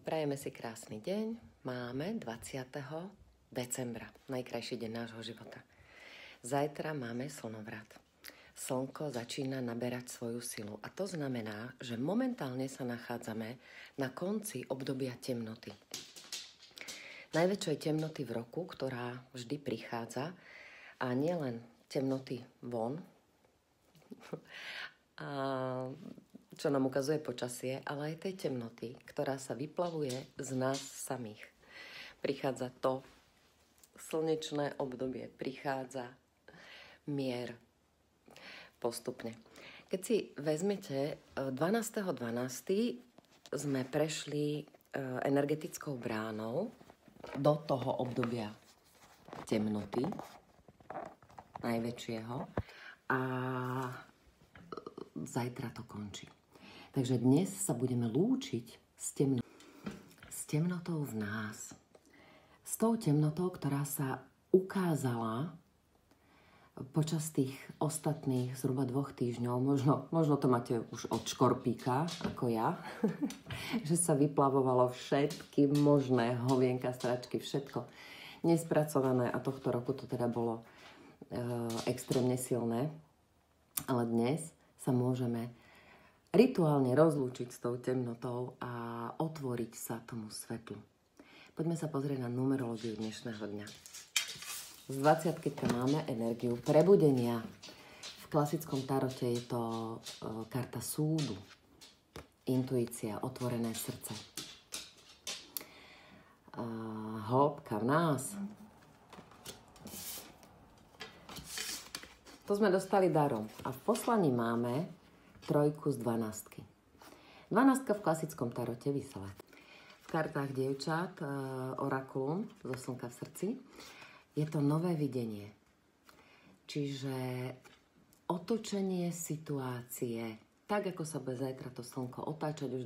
Prajeme si krásny deň. Máme 20. decembra, najkrajší deň nášho života. Zajtra máme slnovrat. Slnko začína naberať svoju silu a to znamená, že momentálne sa nachádzame na konci obdobia temnoty. Najväčšej temnoty v roku, ktorá vždy prichádza, a nielen temnoty von, a čo nám ukazuje počasie, ale aj tej temnoty, ktorá sa vyplavuje z nás samých. Prichádza to slnečné obdobie, prichádza mier postupne. Keď si vezmete 12.12. sme prešli energetickou bránou do toho obdobia temnoty, najväčšieho, a zajtra to končí. Takže dnes sa budeme lúčiť s temnotou v nás. S tou temnotou, ktorá sa ukázala počas tých ostatných zhruba 2 týždňov, možno to máte už od škorpíka, ako ja, že sa vyplavovalo všetky možné hovienka, stračky, všetko nespracované a tohto roku to teda bolo extrémne silné. Ale dnes sa môžeme rituálne rozlúčiť s tou temnotou a otvoriť sa tomu svetlu. Poďme sa pozrieť na numerológiu dnešného dňa. Z 20-ky tam máme energiu prebudenia. V klasickom tarote je to karta súdu, intuícia, otvorené srdce. Hĺbka v nás. To sme dostali darom. A v poslaní máme 3 z 12. 12 v klasickom tarote vysele. V kartách dievčat orakulum zo slnka v srdci je to nové videnie. Čiže otočenie situácie, tak ako sa bude zajtra to slnko otáčať už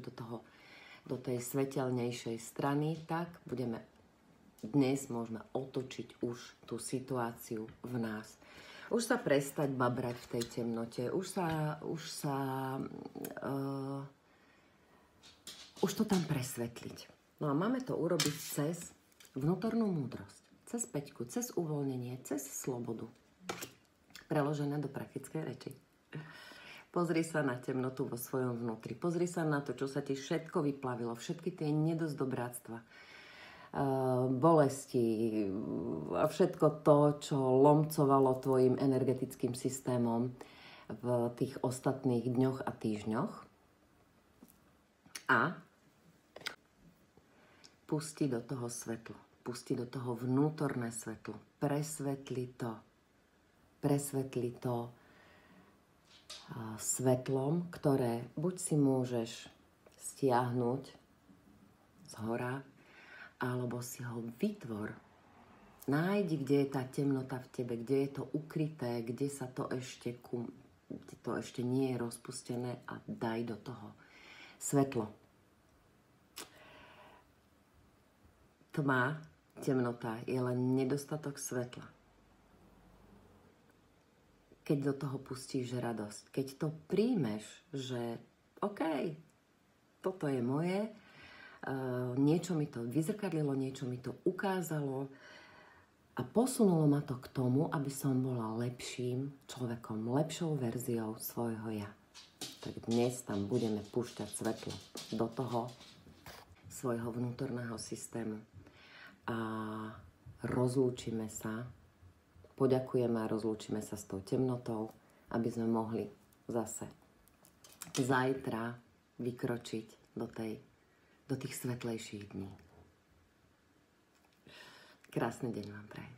do tej svetelnejšej strany, tak dnes môžeme otočiť už tú situáciu v nás. Už sa prestať babrať v tej temnote, už to tam presvetliť. No a máme to urobiť cez vnútornú múdrosť, cez päťku, cez uvoľnenie, cez slobodu. Preložené do praktickej reči. Pozri sa na temnotu vo svojom vnútri, pozri sa na to, čo sa ti všetko vyplavilo, všetky tie nedozdobráctva, bolesti a všetko to, čo lomcovalo tvojim energetickým systémom v tých ostatných dňoch a týždňoch. A pusti do toho svetlo, pusti do toho vnútorné svetlo, presvetli to svetlom, ktoré buď si môžeš stiahnuť z hora, alebo si ho vytvor. Nájdi, kde je tá temnota v tebe, kde je to ukryté, kde to ešte nie je rozpustené a daj do toho svetlo. Tma, temnota je len nedostatok svetla. Keď do toho pustíš radosť, keď to príjmeš, že OK, toto je moje, niečo mi to vyzrkadlilo, niečo mi to ukázalo a posunulo ma to k tomu, aby som bola lepším človekom, lepšou verziou svojho ja. Tak dnes tam budeme púšťať svetlo do toho svojho vnútorného systému a rozlúčime sa, poďakujeme a rozlúčime sa s tou temnotou, aby sme mohli zase zajtra vykročiť do tých svetlejších dní. Krásny deň vám prajem.